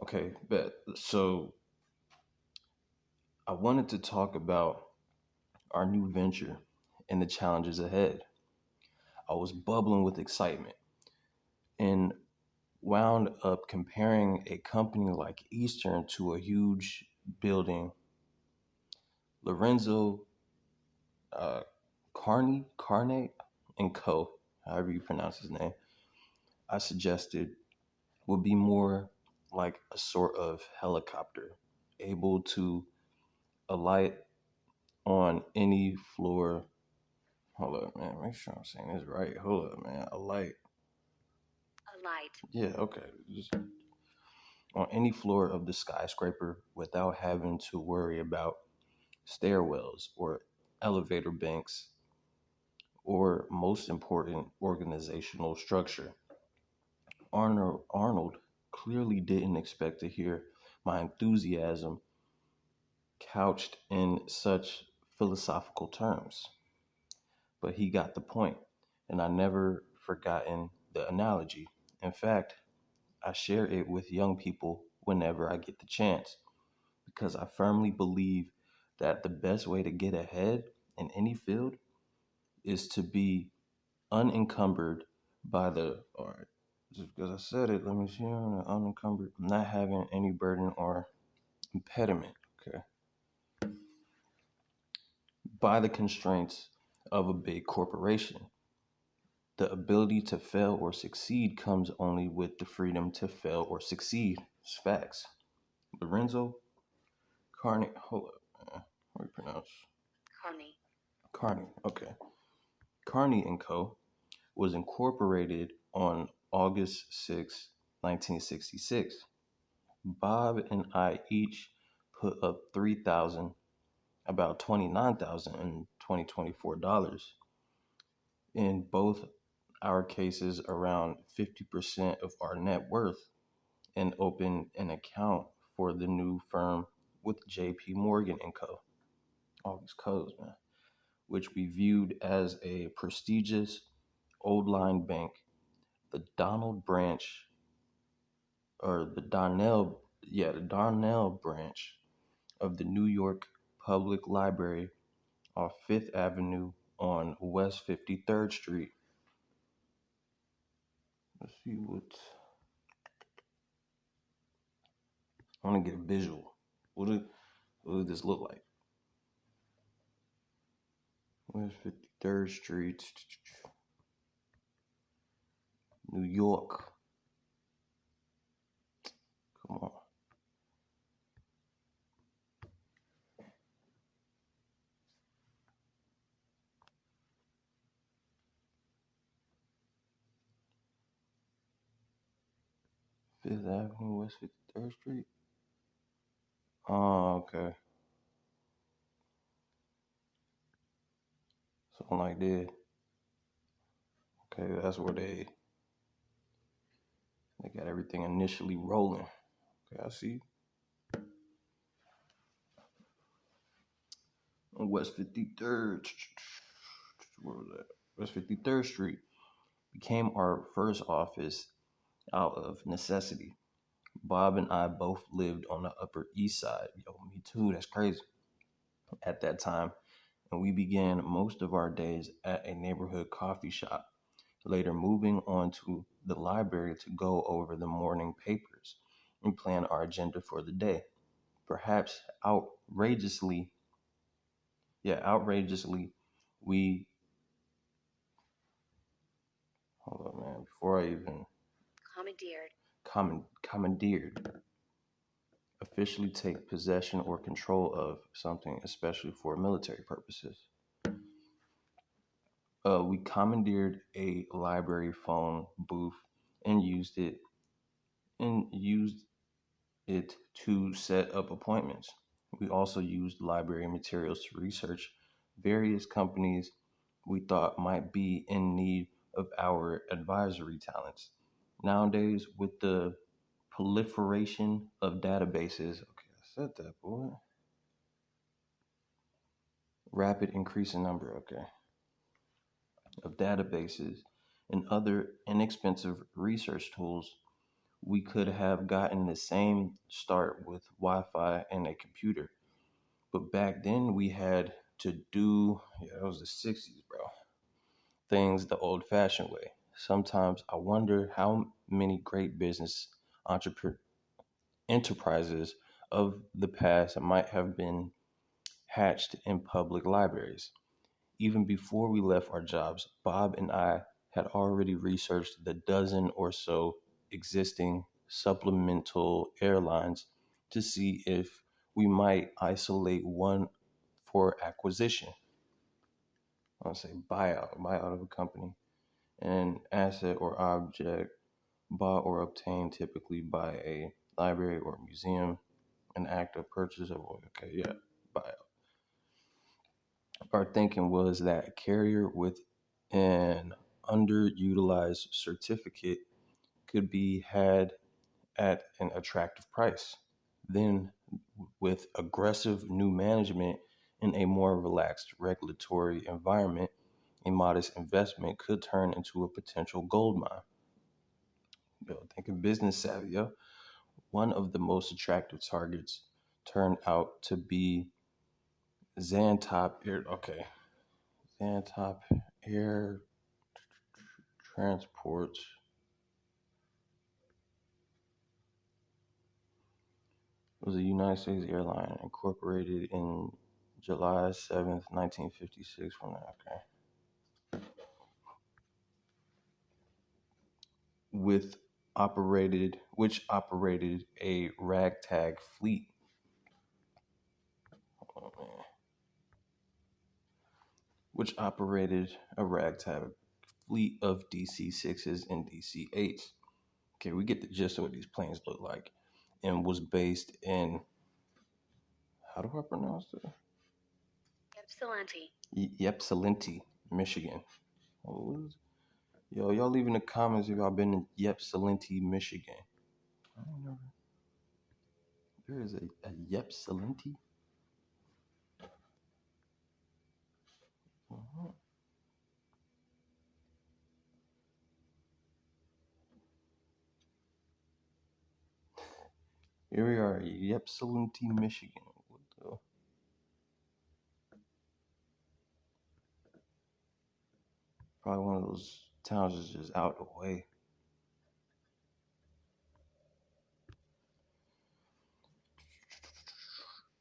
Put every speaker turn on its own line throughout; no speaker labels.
Okay, bet. So I wanted to talk about our new venture and the challenges ahead. I was bubbling with excitement and wound up comparing a company like Eastern to a huge building. Lorenzo uh, Carne and Co., however you pronounce his name, I suggested would be more like a sort of helicopter, able to alight on any floor. Hold up, man. Make sure I'm saying this right. Hold up, man. Alight. Yeah, okay. Just on any floor of the skyscraper without having to worry about stairwells or elevator banks or, most important, organizational structure. Arnold clearly didn't expect to hear my enthusiasm couched in such philosophical terms, but he got the point, and I never forgotten the analogy. In fact, I share it with young people whenever I get the chance because I firmly believe that the best way to get ahead in any field is to be unencumbered by the, all right, just because I said it, let me see, unencumbered, not having any burden or impediment, okay, by the constraints of a big corporation. The ability to fail or succeed comes only with the freedom to fail or succeed. It's facts. Lorenzo Carney, hold up, man. How do you pronounce? Carney, okay. Carney and Co. was incorporated on August 6, 1966. Bob and I each put up 3,000, about 29,000 in 2024 dollars. In both our cases, around 50% of our net worth, and opened an account for the new firm with JP Morgan and Co. All these codes, man, which we viewed as a prestigious old line bank, the Donald branch, or the Darnell branch of the New York Public Library off Fifth Avenue on West 53rd Street. Let's see I want to get a visual. What did this look like? West 53rd Street, New York. Come on. Fifth Avenue, West 53rd Street. Oh, okay. Something like that. Okay, that's where they got everything initially rolling. Okay, I see. On West 53rd. Where was that? West 53rd Street became our first office out of necessity. Bob and I both lived on the Upper East Side. Yo, me too. That's crazy. At that time, and we began most of our days at a neighborhood coffee shop, later moving on to the library to go over the morning papers and plan our agenda for the day. Perhaps outrageously, we, hold on, man, before I even commandeered, officially take possession or control of something, especially for military purposes. We commandeered a library phone booth and used it to set up appointments. We also used library materials to research various companies we thought might be in need of our advisory talents. Nowadays, with the proliferation of databases, okay, I said that, boy. Rapid increase in number, okay, of databases and other inexpensive research tools, We could have gotten the same start with Wi Fi and a computer. But back then we had to do, yeah, it was the 60s, bro, things the old fashioned way. Sometimes I wonder how many great business entrepreneur enterprises of the past might have been hatched in public libraries. Even before we left our jobs, Bob and I had already researched the dozen or so existing supplemental airlines to see if we might isolate one for acquisition. I'll say buyout of a company, an asset or object bought or obtained typically by a library or museum, an act of purchase of, okay, yeah, buyout. Our thinking was that a carrier with an underutilized certificate could be had at an attractive price. Then, with aggressive new management in a more relaxed regulatory environment, a modest investment could turn into a potential gold mine. Yo, thinking business savvy, yo. One of the most attractive targets turned out to be Xantop Air. Okay, Xantop Air Transport was a United States airline incorporated in July 7th, 1956 from the, okay. With which operated a ragtag fleet. Oh, man. Which operated a ragtag fleet of DC-6s and DC-8s. Okay, we get the gist of what these planes look like, and was based in, how do I pronounce it? Ypsilanti, Michigan. Oh, yo, y'all leave in the comments if y'all been in Ypsilanti, Michigan. I don't know. There is a Ypsilanti. Uh-huh. Here we are, Ypsilanti, Michigan. What the? Probably one of those towns that's just out the way.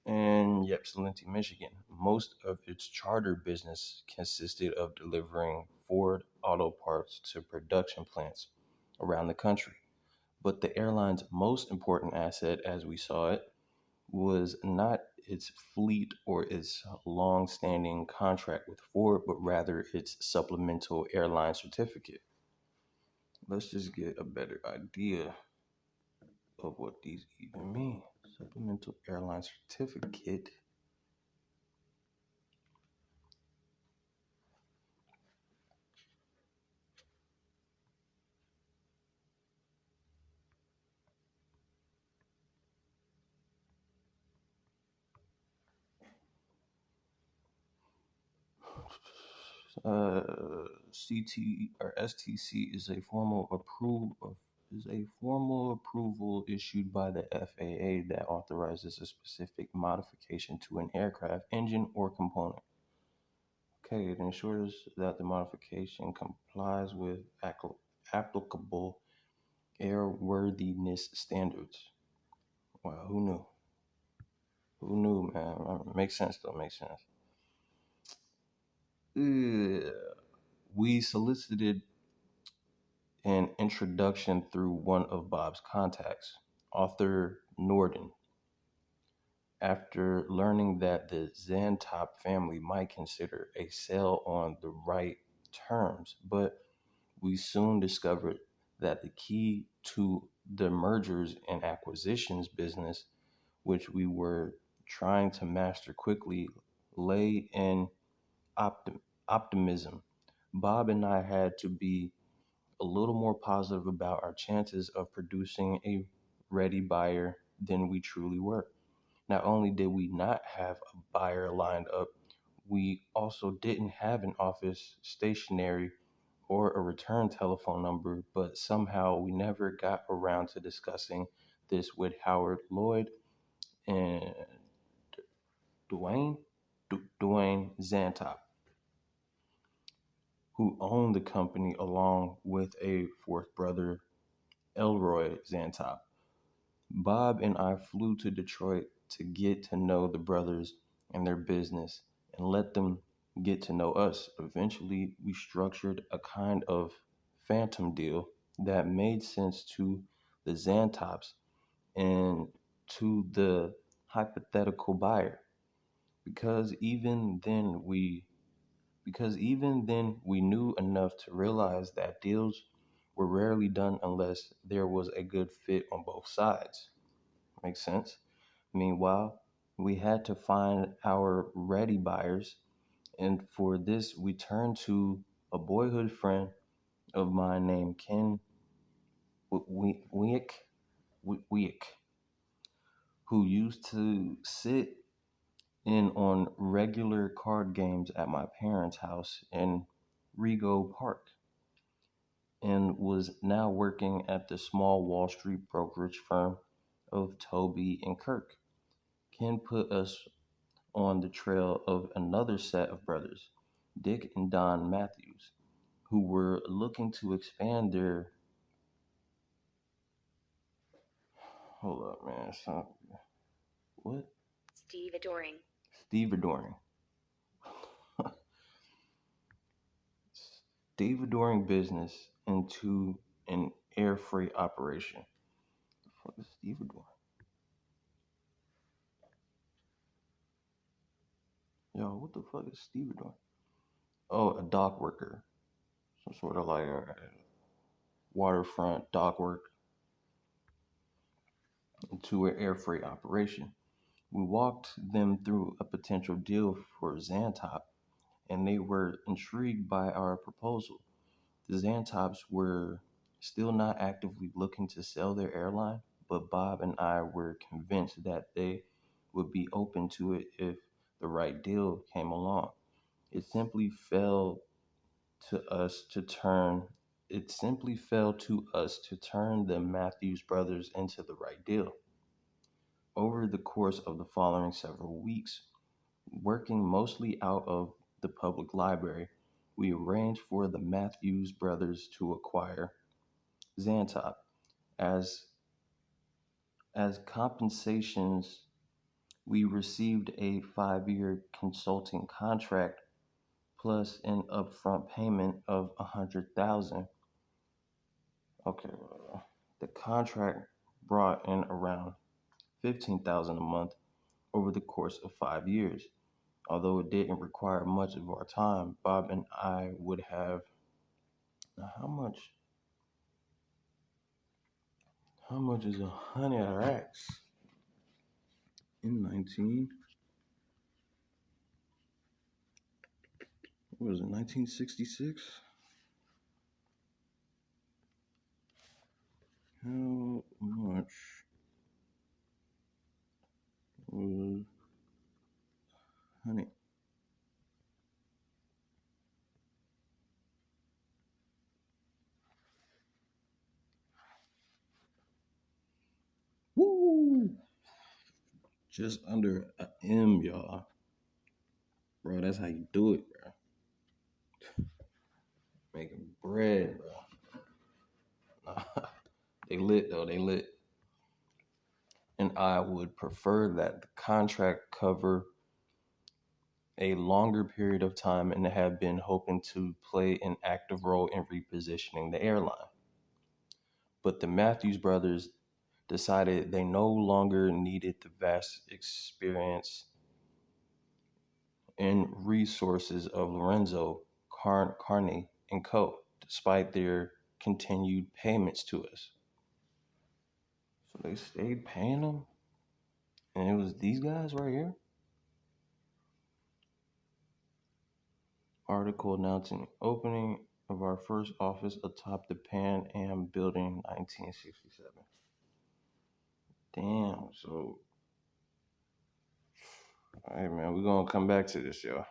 In Ypsilanti, Michigan, most of its charter business consisted of delivering Ford auto parts to production plants around the country. But the airline's most important asset, as we saw it, was not its fleet or its long standing contract with Ford, but rather its supplemental airline certificate. Let's just get a better idea of what these even mean. Supplemental airline certificate. CT or STC is a formal approval issued by the FAA that authorizes a specific modification to an aircraft engine or component. Okay, it ensures that the modification complies with applicable airworthiness standards. Wow, who knew? Who knew, man? Makes sense, though. Makes sense. Ugh. We solicited an introduction through one of Bob's contacts, Arthur Norden, after learning that the Xantop family might consider a sale on the right terms, but we soon discovered that the key to the mergers and acquisitions business, which we were trying to master quickly, lay in optimism. Bob and I had to be a little more positive about our chances of producing a ready buyer than we truly were. Not only did we not have a buyer lined up, we also didn't have an office stationery or a return telephone number, but somehow we never got around to discussing this with Howard Lloyd and Dwayne Dwayne Zantop, who owned the company along with a fourth brother, Elroy Zantop. Bob and I flew to Detroit to get to know the brothers and their business and let them get to know us. Eventually, we structured a kind of phantom deal that made sense to the Xantops and to the hypothetical buyer. Because even then we because even then we knew enough to realize that deals were rarely done unless there was a good fit on both sides. Makes sense? Meanwhile, we had to find our ready buyers, and for this, we turned to a boyhood friend of mine named Ken Week, who used to sit in on regular card games at my parents' house in Rego Park and was now working at the small Wall Street brokerage firm of Toby and Kirk. Ken put us on the trail of another set of brothers, Dick and Don Matthews, who were looking to expand their. Hold up, man. What? Stevedoring. Stevedoring. Stevedoring business into an air freight operation. What the fuck is stevedoring? Yo, what the fuck is stevedoring? Oh, a dock worker. Some sort of like a waterfront dock work into an air freight operation. We walked them through a potential deal for Xantop, and they were intrigued by our proposal. The Xantops were still not actively looking to sell their airline, but Bob and I were convinced that they would be open to it if the right deal came along. It simply fell to us to turn it simply fell to us to turn the Matthews brothers into the right deal. Over the course of the following several weeks, working mostly out of the public library, we arranged for the Matthews brothers to acquire Xantop. As as compensations, we received a 5-year consulting contract plus an upfront payment of 100,000. Okay, the contract brought in around 15,000 a month over the course of 5 years. Although it didn't require much of our time, Bob and I would have. Now, how much is 100 racks in 19? What was it, 1966? How much was honey? Woo! Just under a M, y'all. Bro, that's how you do it, bro. Making bread, bro. They lit, though. They lit. And I would prefer that the contract cover a longer period of time and have been hoping to play an active role in repositioning the airline. But the Matthews brothers decided they no longer needed the vast experience and resources of Lorenzo Carney and Co., despite their continued payments to us. So they stayed paying them, and it was these guys right here. Article announcing opening of our first office atop the Pan Am building, 1967. Damn. So, all right, man, we're gonna come back to this, y'all.